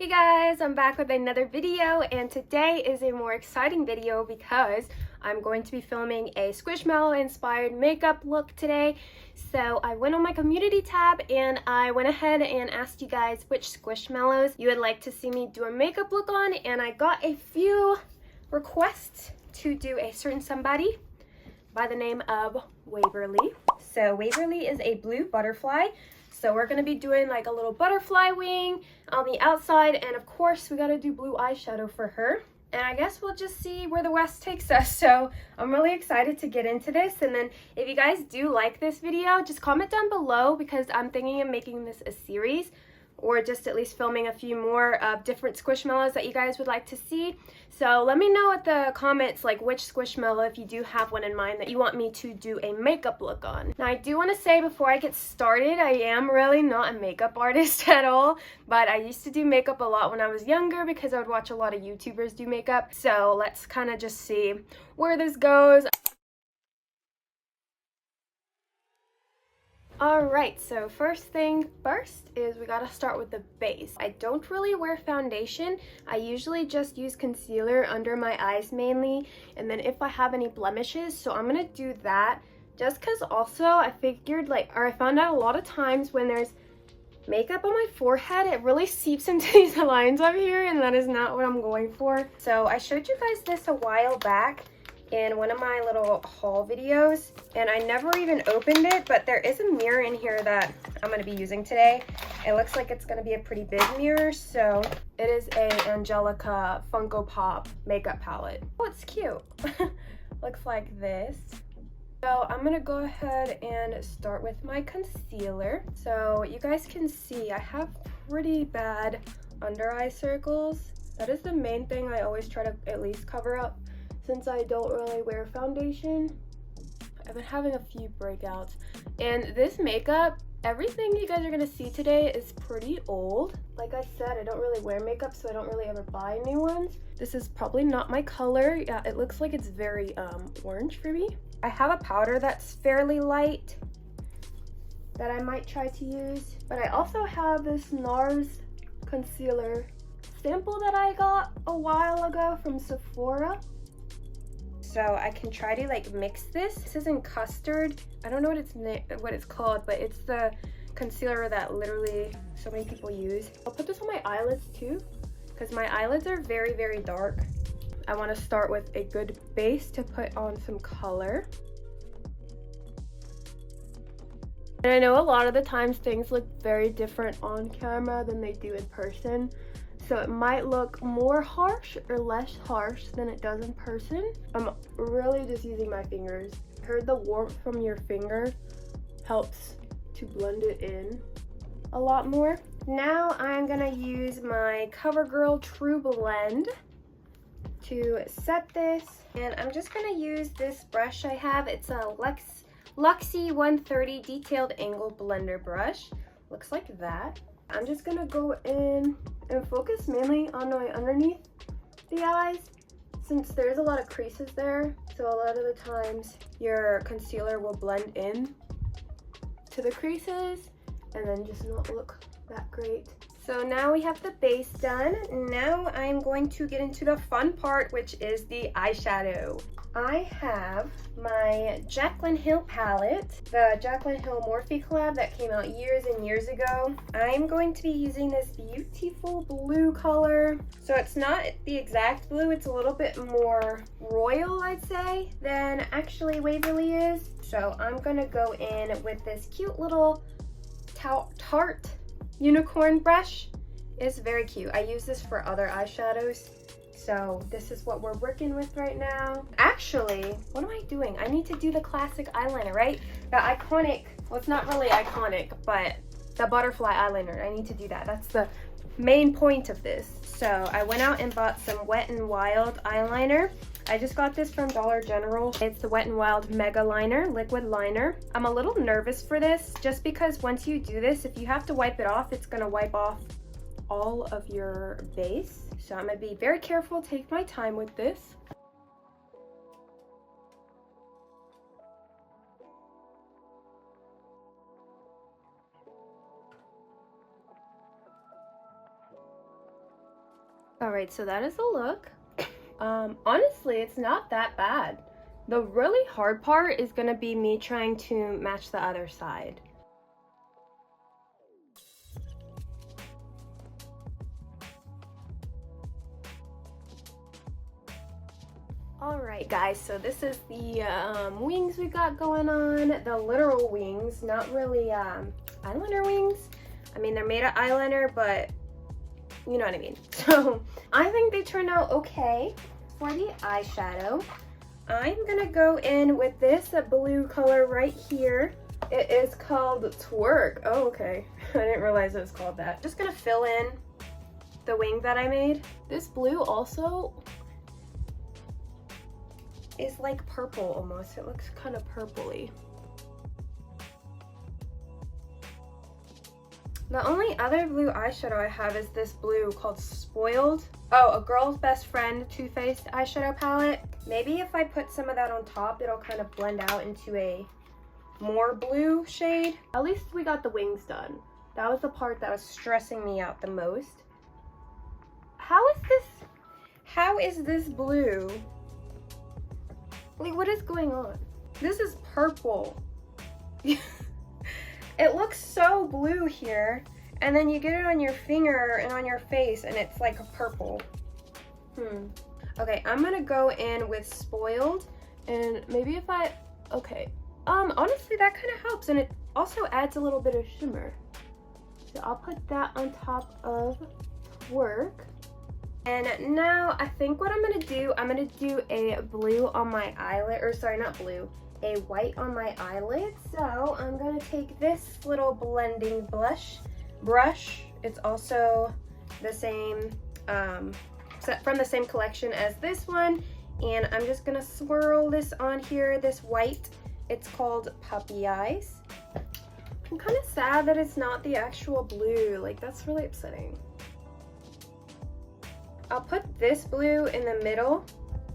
Hey guys, I'm back with another video, and today is a more exciting video because I'm going to be filming a Squishmallow inspired makeup look today. So I went on my community tab and I went ahead and asked you guys which Squishmallows you would like to see me do a makeup look on, and I got a few requests to do a certain somebody by the name of Waverly. So Waverly is a blue butterfly. So we're going to be doing like a little butterfly wing on the outside, and of course we got to do blue eyeshadow for her. And I guess we'll just see where the West takes us. So I'm really excited to get into this. And then if you guys do like this video, just comment down below, because I'm thinking of making this a series, or just at least filming a few more different Squishmallows that you guys would like to see. So let me know at the comments like which Squishmallow, if you do have one in mind, that you want me to do a makeup look on. Now I do want to say before I get started, I am really not a makeup artist at all, but I used to do makeup a lot when I was younger because I would watch a lot of YouTubers do makeup. So let's kind of just see where this goes. Alright, so first thing first is we gotta start with the base. I don't really wear foundation. I usually just use concealer under my eyes mainly, and then if I have any blemishes, so I'm gonna do that just because also I figured I found out a lot of times when there's makeup on my forehead, it really seeps into these lines up here, and that is not what I'm going for. So I showed you guys this a while back in one of my little haul videos, and I never even opened it, but there is a mirror in here that I'm going to be using today. It looks like it's going to be a pretty big mirror, so it is a Angelica Funko Pop makeup palette. Oh, it's cute. Looks like this. So I'm going to go ahead and start with my concealer. So you guys can see I have pretty bad under eye circles. That is the main thing I always try to at least cover up, since I don't really wear foundation. I've been having a few breakouts. And this makeup, everything you guys are gonna see today is pretty old. Like I said, I don't really wear makeup, so I don't really ever buy new ones. This is probably not my color. Yeah, it looks like it's very orange for me. I have a powder that's fairly light that I might try to use. But I also have this Nars Concealer sample that I got a while ago from Sephora. So I can try to mix this. This isn't custard. I don't know what it's called, but it's the concealer that literally so many people use. I'll put this on my eyelids too, because my eyelids are very, very dark. I want to start with a good base to put on some color. And I know a lot of the times things look very different on camera than they do in person. So it might look more harsh or less harsh than it does in person. I'm really just using my fingers. I heard the warmth from your finger helps to blend it in a lot more. Now I'm gonna use my Covergirl Trublend to set this. And I'm just gonna use this brush I have. It's a Luxie 130 Detailed Angle Blender brush. Looks like that. I'm just gonna go in and focus mainly on my underneath the eyes, since there's a lot of creases there. So a lot of the times your concealer will blend in to the creases and then just not look that great. So now we have the base done. Now I'm going to get into the fun part, which is the eyeshadow. I have my Jaclyn Hill palette, the Jaclyn Hill Morphe collab that came out years and years ago. I'm going to be using this beautiful blue color. So it's not the exact blue, it's a little bit more royal, I'd say, than actually Waverly is. So I'm gonna go in with this cute little Tarte unicorn brush. It's very cute. I use this for other eyeshadows. So this is what we're working with right now. Actually, what am I doing? I need to do the classic eyeliner, right? The iconic, well, it's not really iconic, but the butterfly eyeliner. I need to do that. That's the main point of this. So I went out and bought some Wet n Wild eyeliner. I just got this from Dollar General. It's the Wet n Wild Megaliner liquid liner. I'm a little nervous for this just because once you do this, if you have to wipe it off, it's gonna wipe off all of your base. So I'm gonna be very careful, take my time with this. Alright, so that is the look. Honestly, it's not that bad. The really hard part is going to be me trying to match the other side. Alright guys, so this is the wings we got going on. The literal wings, not really eyeliner wings. I mean, they're made of eyeliner, but you know what I mean. So I think they turned out okay. For the eyeshadow, I'm gonna go in with this blue color right here. It is called Twerk. Oh, okay. I didn't realize it was called that. Just gonna fill in the wing that I made. This blue also is like purple almost. It looks kind of purpley. The only other blue eyeshadow I have is this blue called Spoiled. Oh, A Girl's Best Friend Too Faced eyeshadow palette. Maybe if I put some of that on top, it'll kind of blend out into a more blue shade. At least we got the wings done. That was the part that was stressing me out the most. How is this blue? Like, what is going on? This is purple. It looks so blue here, and then you get it on your finger and on your face, and it's like a purple. Okay, I'm gonna go in with Spoiled, and maybe if I, okay. Honestly, that kind of helps, and it also adds a little bit of shimmer. So I'll put that on top of Twerk. And now I think what I'm gonna do a blue on my eyelid, or sorry, not blue, a white on my eyelid. So I'm gonna take this little blending brush. It's also the same, from the same collection as this one. And I'm just gonna swirl this on here, this white. It's called Puppy Eyes. I'm kind of sad that it's not the actual blue. Like, that's really upsetting. I'll put this blue in the middle,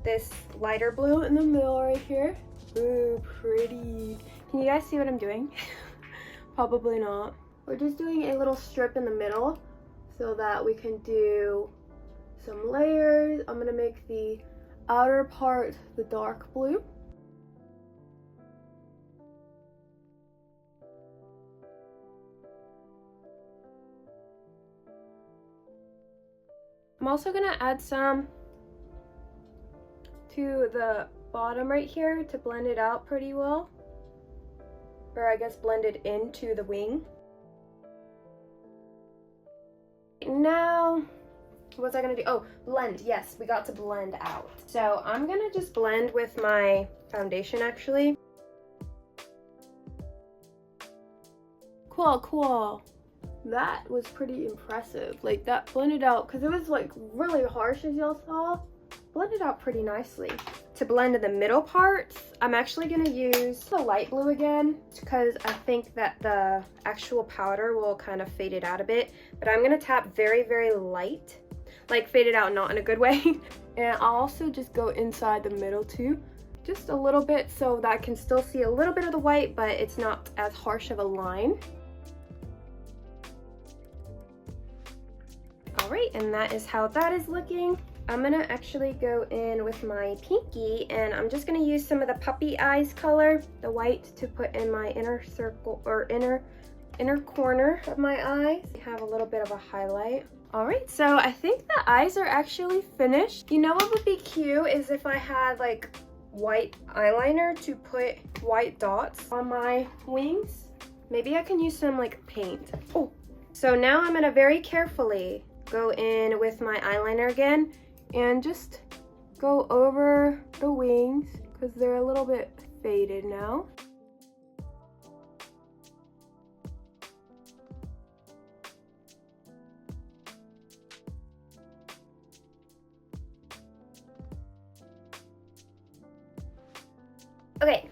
this lighter blue in the middle right here. Ooh, pretty. Can you guys see what I'm doing? Probably not. We're just doing a little strip in the middle so that we can do some layers. I'm gonna make the outer part the dark blue. I'm also gonna add some to the bottom right here to blend it out pretty well, or I guess blend it into the wing. Now, what was I gonna do? Oh, blend. Yes, we got to blend out. So I'm gonna just blend with my foundation actually. Cool. That was pretty impressive. Like, that blended out, because it was like really harsh as y'all saw. Blended out pretty nicely. To blend in the middle parts, I'm actually gonna use the light blue again because I think that the actual powder will kind of fade it out a bit. But I'm gonna tap very, very light, like fade it out, not in a good way. And I'll also just go inside the middle too, just a little bit so that I can still see a little bit of the white, but it's not as harsh of a line. All right, and that is how that is looking. I'm gonna actually go in with my pinky, and I'm just gonna use some of the Puppy Eyes color, the white, to put in my inner circle, or inner corner of my eye. Have a little bit of a highlight. All right, so I think the eyes are actually finished. You know what would be cute is if I had like white eyeliner to put white dots on my wings. Maybe I can use some like paint. Oh, so now I'm gonna very carefully go in with my eyeliner again and just go over the wings because they're a little bit faded now. Okay,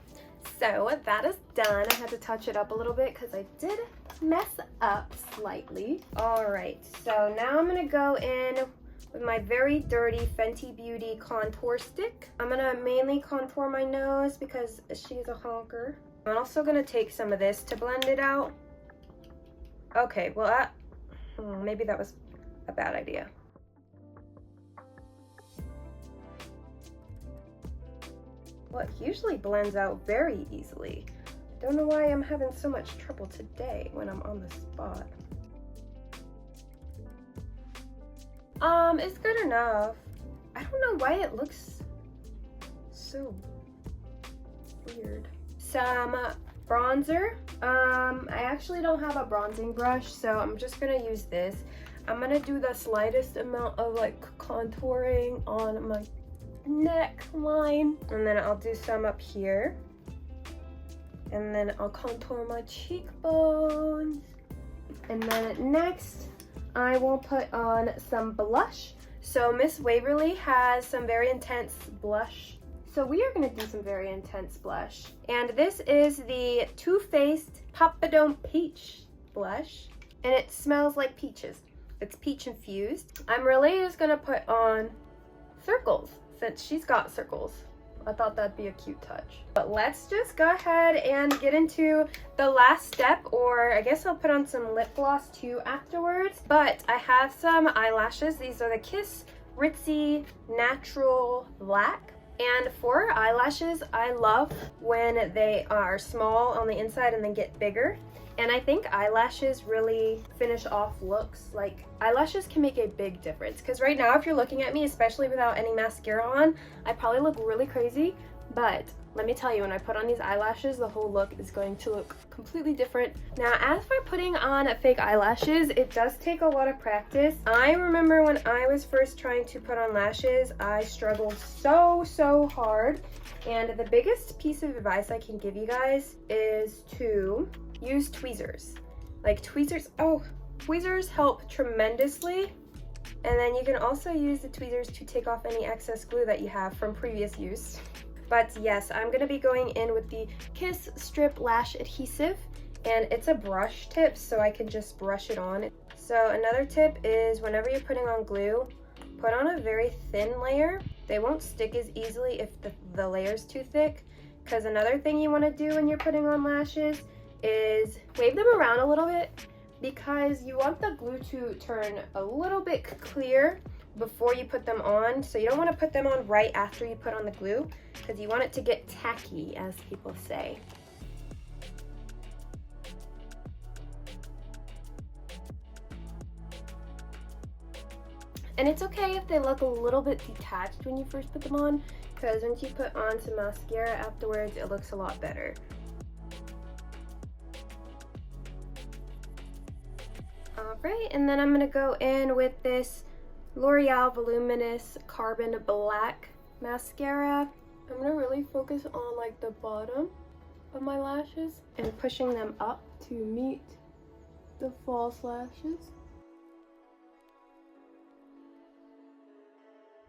so that is done. I had to touch it up a little bit because I did mess up slightly. All right, so now I'm gonna go in with my very dirty Fenty Beauty contour stick. I'm gonna mainly contour my nose because she's a honker. I'm also gonna take some of this to blend it out. Okay, well maybe that was a bad idea. Well, it usually blends out very easily. Don't know why I'm having so much trouble today when I'm on the spot. It's good enough. I don't know why it looks so weird. Some bronzer. I actually don't have a bronzing brush, so I'm just gonna use this. I'm gonna do the slightest amount of like contouring on my neckline, and then I'll do some up here, and then I'll contour my cheekbones. And then next I will put on some blush. So Miss Waverly has some very intense blush, so we are going to do some very intense blush, and this is the Too Faced Papadome Peach blush, and it smells like peaches. It's peach infused. I'm really just going to put on circles since she's got circles. I thought that'd be a cute touch. But let's just go ahead and get into the last step, or I guess I'll put on some lip gloss too afterwards. But I have some eyelashes. These are the Kiss Ritzy Natural Black. And for eyelashes, I love when they are small on the inside and then get bigger. And I think eyelashes really finish off looks. Like, eyelashes can make a big difference. Because right now, if you're looking at me, especially without any mascara on, I probably look really crazy. But let me tell you, when I put on these eyelashes, the whole look is going to look completely different. Now, as for putting on fake eyelashes, it does take a lot of practice. I remember when I was first trying to put on lashes, I struggled so hard. And the biggest piece of advice I can give you guys is to use tweezers. Like tweezers, tweezers help tremendously. And then you can also use the tweezers to take off any excess glue that you have from previous use. But yes, I'm gonna be going in with the Kiss Strip Lash Adhesive, and it's a brush tip, so I can just brush it on. So another tip is whenever you're putting on glue, put on a very thin layer. They won't stick as easily if the layer's too thick. Because another thing you wanna do when you're putting on lashes is wave them around a little bit, because you want the glue to turn a little bit clear before you put them on. So you don't want to put them on right after you put on the glue, because you want it to get tacky, as people say. And it's okay if they look a little bit detached when you first put them on, because once you put on some mascara afterwards, it looks a lot better. Alright, and then I'm going to go in with this L'Oreal Voluminous Carbon Black Mascara. I'm going to really focus on like the bottom of my lashes and pushing them up to meet the false lashes.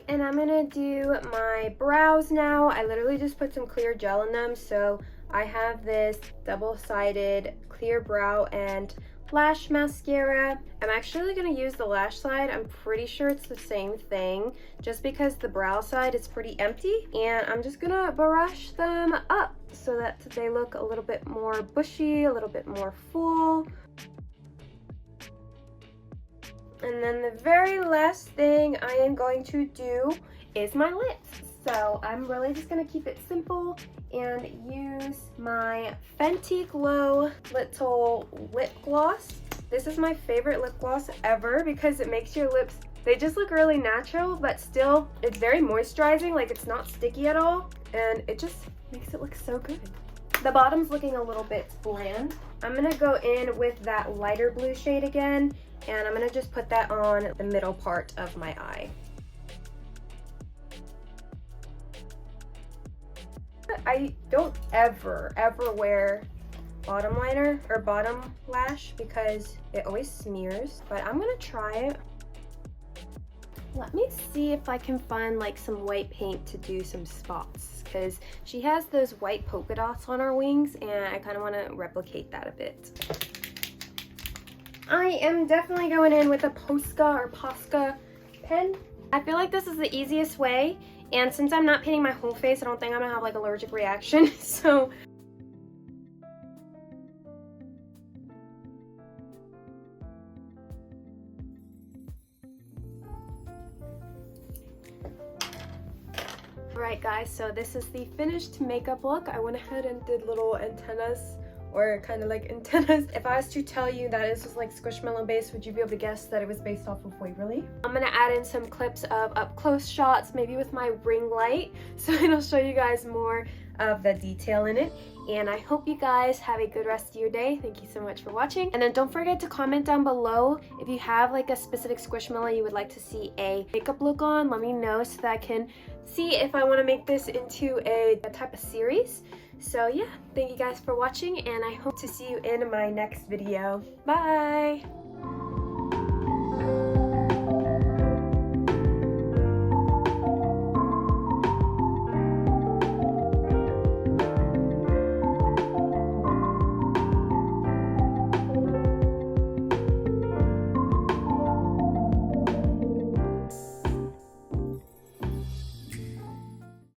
And I'm going to do my brows now. I literally just put some clear gel in them, so I have this double-sided clear brow and lash mascara. I'm actually going to use the lash side. I'm pretty sure it's the same thing, just because the brow side is pretty empty. And I'm just going to brush them up so that they look a little bit more bushy, a little bit more full. And then the very last thing I am going to do is my lips. So I'm really just going to keep it simple and use my Fenty Glow Little Lip Gloss. This is my favorite lip gloss ever because it makes your lips, they just look really natural, but still it's very moisturizing, like it's not sticky at all, and it just makes it look so good. The bottom's looking a little bit bland. I'm gonna go in with that lighter blue shade again, and I'm gonna just put that on the middle part of my eye. I don't ever wear bottom liner or bottom lash because it always smears, but I'm gonna try it. Let me see if I can find like some white paint to do some spots, because she has those white polka dots on her wings and I kind of want to replicate that a bit. I am definitely going in with a Posca pen. I feel like this is the easiest way, and since I'm not painting my whole face, I don't think I'm gonna have like allergic reaction, so. Alright guys, so this is the finished makeup look. I went ahead and did little antennas, or kind of like antennas. If I was to tell you that this was like Squishmallow based, would you be able to guess that it was based off of Waverly? I'm gonna add in some clips of up close shots, maybe with my ring light, so it'll show you guys more of the detail in it. And I hope you guys have a good rest of your day. Thank you so much for watching. And then don't forget to comment down below if you have like a specific Squishmallow you would like to see a makeup look on. Let me know so that I can see if I want to make this into a type of series. So yeah, thank you guys for watching, and I hope to see you in my next video. Bye!